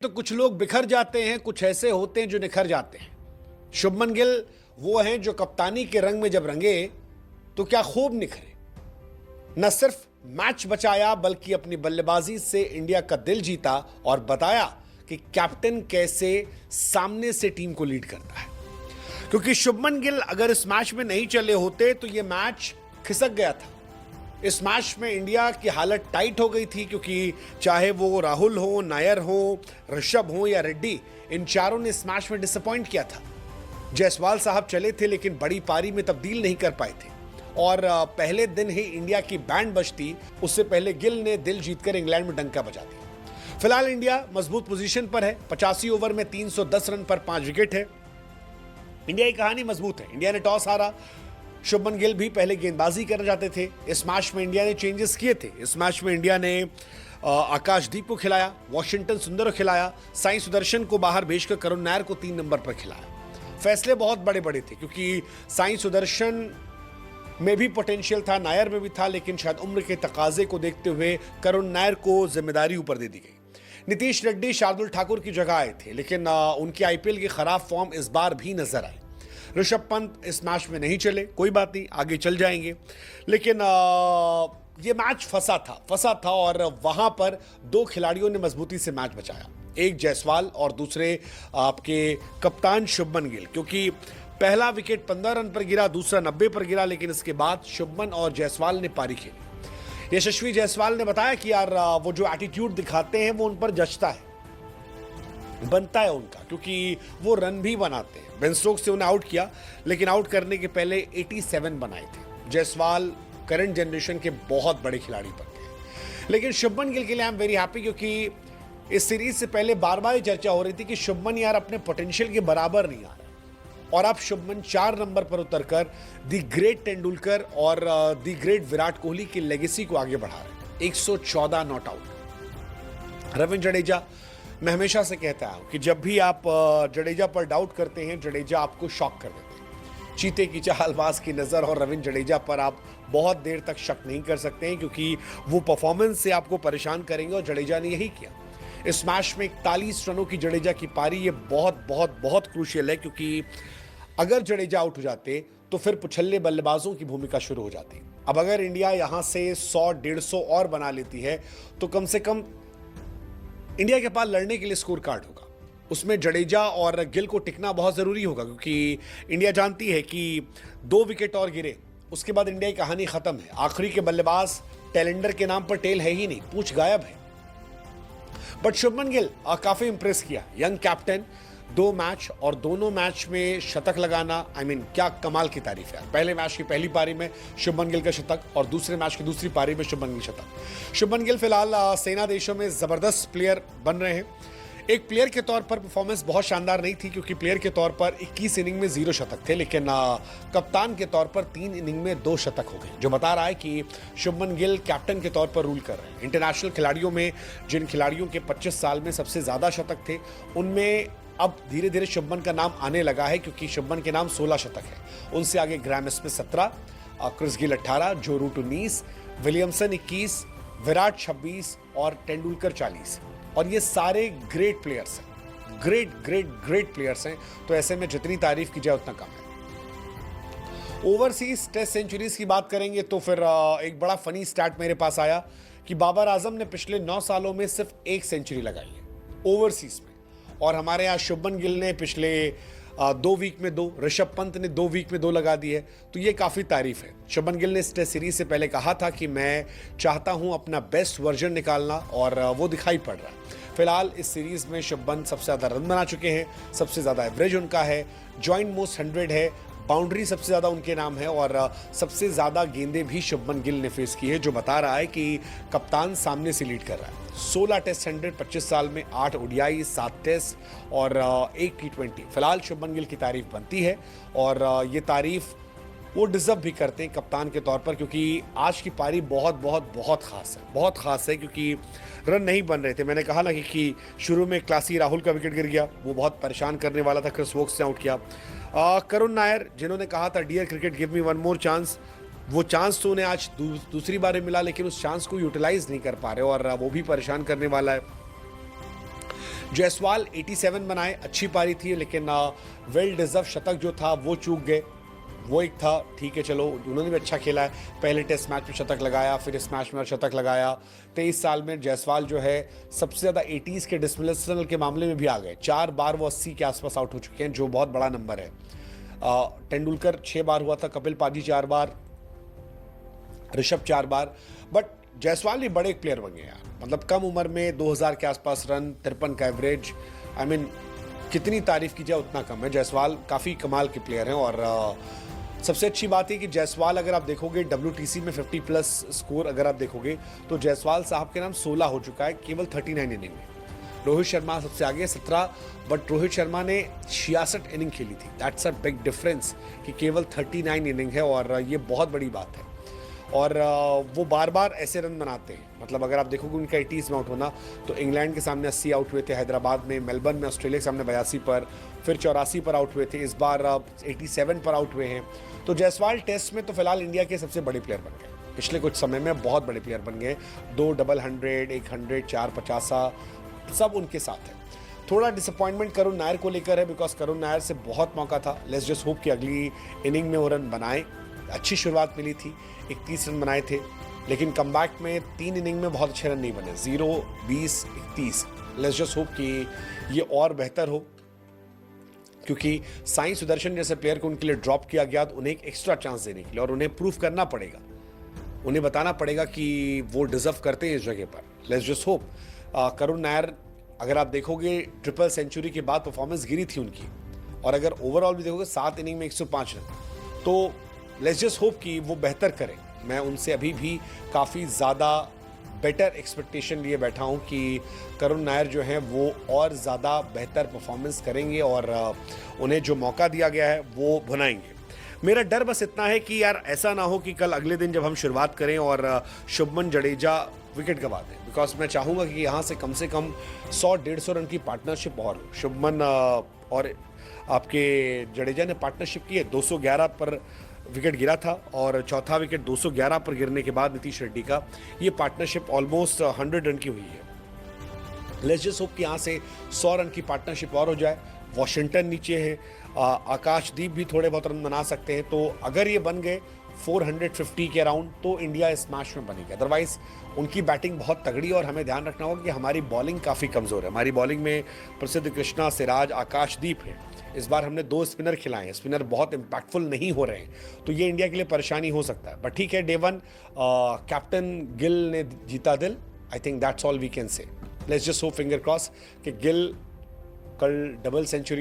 तो कुछ लोग बिखर जाते हैं, कुछ ऐसे होते हैं जो निखर जाते हैं। शुभमन गिल वो हैं जो कप्तानी के रंग में जब रंगे तो क्या खूब निखरे। न सिर्फ मैच बचाया बल्कि अपनी बल्लेबाजी से इंडिया का दिल जीता और बताया कि कैप्टन कैसे सामने से टीम को लीड करता है। क्योंकि शुभमन गिल अगर इस मैच में नहीं चले होते तो यह मैच खिसक गया था। इस मैच में इंडिया की हालत टाइट हो गई थी, क्योंकि चाहे वो राहुल हो, नायर हो, ऋषभ हो या रेड्डी, इन चारों ने इस मैच में डिसअपॉइंट किया था। जायसवाल साहब चले थे लेकिन बड़ी पारी में तब्दील नहीं कर पाए थे और पहले दिन ही इंडिया की बैंड बजती उससे पहले गिल ने दिल जीतकर इंग्लैंड में डंका बजा दिया। फिलहाल इंडिया मजबूत पोजीशन पर है। 85 ओवर में 310 रन पर 5 विकेट है। इंडिया की कहानी मजबूत है। इंडिया ने टॉस हारा। शुभमन गिल भी पहले गेंदबाजी करना चाहते थे। इस मैच में इंडिया ने चेंजेस किए थे। इस मैच में इंडिया ने आकाशदीप को खिलाया, वॉशिंगटन सुंदर को खिलाया, साई सुदर्शन को बाहर भेजकर करुण नायर को 3 नंबर पर खिलाया। फैसले बहुत बड़े बड़े थे क्योंकि साई सुदर्शन में भी पोटेंशियल था, नायर में भी था, लेकिन शायद उम्र के तकाजे को देखते हुए करुण नायर को जिम्मेदारी ऊपर दे दी गई। नीतीश रेड्डी, शार्दुल ठाकुर की जगह आए थे, लेकिन उनके आईपीएल की खराब फॉर्म इस बार भी नजर आई। ऋषभ पंत इस मैच में नहीं चले, कोई बात नहीं, आगे चल जाएंगे। लेकिन ये मैच फंसा था और वहां पर 2 खिलाड़ियों ने मजबूती से मैच बचाया, एक जायसवाल और दूसरे आपके कप्तान शुभमन गिल। क्योंकि पहला विकेट 15 रन पर गिरा, दूसरा 90 पर गिरा, लेकिन इसके बाद शुभमन और जायसवाल ने पारी खेली। यशस्वी जायसवाल ने बताया कि यार वो जो एटीट्यूड दिखाते हैं वो उन पर जचता है, बनता है उनका, क्योंकि वो रन भी बनाते हैं। बेन स्टोक्स से उन्हें आउट किया, लेकिन आउट करने के पहले 87 बनाए थे। जायसवाल करंट जनरेशन के बहुत बड़े खिलाड़ी बनते हैं। लेकिन शुभमन गिल के लिए आई एम वेरी हैप्पी, क्योंकि इस सीरीज से पहले बार बार चर्चा हो रही थी कि शुभमन यार अपने पोटेंशियल के बराबर नहीं आ रहा, और अब शुभमन 4 नंबर पर उतरकर दी ग्रेट तेंदुलकर और दी ग्रेट विराट कोहली की लेगेसी को आगे बढ़ा रहे हैं। 114 नॉट आउट। रविंद्र जडेजा, मैं हमेशा से कहता हूं कि जब भी आप जडेजा पर डाउट करते हैं, जडेजा आपको शॉक कर देते हैं। चीते की चालबाज की नज़र और रविंद्र जडेजा पर आप बहुत देर तक शक नहीं कर सकते हैं, क्योंकि वो परफॉर्मेंस से आपको परेशान करेंगे और जडेजा ने यही किया। इस मैच में 41 रनों की जडेजा की पारी, ये बहुत बहुत बहुत क्रूशियल है, क्योंकि अगर जडेजा आउट हो जाते तो फिर पुछल्ले बल्लेबाजों की भूमिका शुरू हो जाती। अब अगर इंडिया यहां से 100-150 और बना लेती है तो कम से कम इंडिया के पास लड़ने के लिए स्कोर कार्ड होगा। उसमें जडेजा और गिल को टिकना बहुत जरूरी होगा, क्योंकि इंडिया जानती है कि 2 विकेट और गिरे उसके बाद इंडिया की कहानी खत्म है। आखिरी के बल्लेबाज टेलेंडर के नाम पर टेल है ही नहीं, पूछ गायब है। बट शुभमन गिल काफी इंप्रेस किया। यंग कैप्टन, 2 मैच और दोनों मैच में शतक लगाना, क्या कमाल की तारीफ है। पहले मैच की पहली पारी में शुभमन गिल का शतक और दूसरे मैच की दूसरी पारी में शुभमन गिल शतक। शुभमन गिल फिलहाल सेना देशों में जबरदस्त प्लेयर बन रहे हैं। एक प्लेयर के तौर पर परफॉर्मेंस बहुत शानदार नहीं थी, क्योंकि प्लेयर के तौर पर 21 इनिंग में 0 शतक थे, लेकिन कप्तान के तौर पर 3 इनिंग में 2 शतक हो गए, जो बता रहा है कि शुभमन गिल कैप्टन के तौर पर रूल कर रहे हैं। इंटरनेशनल खिलाड़ियों में जिन खिलाड़ियों के 25 साल में सबसे ज्यादा शतक थे, उनमें अब धीरे धीरे शुभमन का नाम आने लगा है, क्योंकि शुभमन के नाम 16 शतक है। उनसे आगे ग्राहम स्मिथ 17, क्रिस गिल 18, जो रूट 19, विलियमसन 21, विराट 26 और तेंदुलकर 40। और ये सारे ग्रेट प्लेयर्स हैं, ग्रेट प्लेयर्स हैं। तो ऐसे में जितनी तारीफ की जाए उतना कम है। ओवरसीज टेस्ट सेंचुरीज की बात करेंगे तो फिर एक बड़ा फनी स्टैट मेरे पास आया कि बाबर आजम ने पिछले 9 सालों में सिर्फ 1 सेंचुरी लगाई है ओवरसीज में, और हमारे यहाँ शुभमन गिल ने पिछले 2 वीक में 2, ऋषभ पंत ने 2 वीक में 2 लगा दी है। तो ये काफ़ी तारीफ है। शुभमन गिल ने इस टेस्ट सीरीज से पहले कहा था कि मैं चाहता हूं अपना बेस्ट वर्जन निकालना, और वो दिखाई पड़ रहा है। फिलहाल इस सीरीज में शुभमन सबसे ज़्यादा रन बना चुके हैं, सबसे ज़्यादा एवरेज उनका है, जॉइंट मोस्ट 100 है, बाउंड्री सबसे ज़्यादा उनके नाम है, और सबसे ज़्यादा गेंदें भी शुभमन गिल ने फेस की है, जो बता रहा है कि कप्तान सामने से लीड कर रहा है। 16 टेस्ट 100 25 साल में, 8 ओडीआई, 7 टेस्ट और 1 T20। फिलहाल शुभमन गिल की तारीफ बनती है, और ये तारीफ वो डिजर्व भी करते हैं कप्तान के तौर पर, क्योंकि आज की पारी बहुत बहुत बहुत खास है, क्योंकि रन नहीं बन रहे थे। मैंने कहा ना कि शुरू में क्लासी राहुल का विकेट गिर गया, वो बहुत परेशान करने वाला था, क्रिस वोक्स ने आउट किया। करुण नायर, जिन्होंने कहा था dear cricket give me one more chance, वो चांस तो उन्हें आज दूसरी बार मिला, लेकिन उस चांस को यूटिलाइज नहीं कर पा रहे और वो भी परेशान करने वाला है। जायसवाल 87 बनाए, अच्छी पारी थी, लेकिन वेल डिजर्व शतक जो था वो चूक गए। वो एक था, ठीक है चलो, उन्होंने भी अच्छा खेला है। पहले टेस्ट मैच में शतक लगाया, फिर इस मैच में शतक लगाया। 23 साल में जायसवाल जो है सबसे ज़्यादा 80s के डिसमिसल के मामले में भी आ गए। 4 बार वो 80 के आसपास आउट हो चुके हैं, जो बहुत बड़ा नंबर है। तेंदुलकर 6 बार हुआ था, कपिल पाजी 4 बार, ऋषभ 4 बार। बट जायसवाल भी बड़े एक प्लेयर बन गए यार, मतलब कम उम्र में 2000 के आसपास रन, 53 का एवरेज। आई मीन कितनी तारीफ की जाए उतना कम है। जायसवाल काफ़ी कमाल के प्लेयर हैं। और सबसे अच्छी बात है कि जायसवाल अगर आप देखोगे WTC में 50 प्लस स्कोर अगर आप देखोगे तो जायसवाल साहब के नाम 16 हो चुका है केवल 39 इनिंग में। रोहित शर्मा सबसे आगे 17, बट रोहित शर्मा ने 66 इनिंग खेली थी। दैट्स अ बिग डिफरेंस कि केवल 39 इनिंग है, और ये बहुत बड़ी बात है। और वो बार बार ऐसे रन बनाते हैं, मतलब अगर आप देखोगे उनका 80s में आउट होना, तो इंग्लैंड के सामने 80 आउट हुए थे, हैदराबाद में, मेलबर्न में ऑस्ट्रेलिया के सामने 82 पर, फिर 84 पर आउट हुए थे, इस बार 87 पर आउट हुए हैं। तो जायसवाल टेस्ट में तो फिलहाल इंडिया के सबसे बड़े प्लेयर बन गए, पिछले कुछ समय में बहुत बड़े प्लेयर बन गए। 2 डबल 100, 100, 4 50 सब उनके साथ है। थोड़ा डिसअपॉइंटमेंट करुण नायर को लेकर है, बिकॉज करुण नायर से बहुत मौका था। लेट्स जस्ट होप कि अगली इनिंग में वो रन बनाए। अच्छी शुरुआत मिली थी, 31 रन बनाए थे, लेकिन कमबैक में 3 इनिंग में बहुत अच्छे रन नहीं बने, 0, 20, 31। लेट्स जस्ट होप कि ये और बेहतर हो, क्योंकि साई सुदर्शन जैसे प्लेयर को उनके लिए ड्रॉप किया गया, तो उन्हें एक एक्स्ट्रा चांस देने के लिए, और उन्हें प्रूव करना पड़ेगा, उन्हें बताना पड़ेगा कि वो डिजर्व करते हैं इस जगह पर। Let's just hope. Karun Nair अगर आप देखोगे ट्रिपल सेंचुरी के बाद परफॉर्मेंस गिरी थी उनकी, और अगर ओवरऑल भी देखोगे 7 इनिंग में 105 रन, तो लेट्स जस्ट होप कि वो बेहतर करें। मैं उनसे अभी भी काफ़ी ज़्यादा बेटर एक्सपेक्टेशन लिए बैठा हूं कि करुण नायर जो हैं वो और ज़्यादा बेहतर परफॉर्मेंस करेंगे, और उन्हें जो मौका दिया गया है वो भुनाएंगे। मेरा डर बस इतना है कि यार ऐसा ना हो कि कल अगले दिन जब हम शुरुआत करें और शुभमन जडेजा विकेट गवा दें, बिकॉज मैं चाहूँगा कि यहाँ से कम 100-150 रन की पार्टनरशिप और हो। शुभमन और आपके जडेजा ने पार्टनरशिप की है, 211 पर विकेट गिरा था, और चौथा विकेट 211 पर गिरने के बाद नीतीश रेड्डी का, ये पार्टनरशिप ऑलमोस्ट 100 रन की हुई है। लेट्स जस्ट होप कि यहाँ से 100 रन की पार्टनरशिप और हो जाए। वॉशिंगटन नीचे है, आकाशदीप भी थोड़े बहुत रन बना सकते हैं, तो अगर ये बन गए 450 के अराउंड, तो इंडिया इस मैच में बनेगी। अदरवाइज उनकी बैटिंग बहुत तगड़ी, और हमें ध्यान रखना होगा कि हमारी बॉलिंग काफ़ी कमज़ोर है। हमारी बॉलिंग में प्रसिद्ध कृष्णा, सिराज, आकाशदीप है। इस बार हमने 2 स्पिनर खिलाए हैं, स्पिनर बहुत इम्पैक्टफुल नहीं हो रहे हैं, तो ये इंडिया के लिए परेशानी हो सकता है। बट ठीक है, डे 1 कैप्टन गिल ने जीता दिल। I think that's all we can say. Let's just hope, finger cross, कि गिल कल डबल सेंचुरी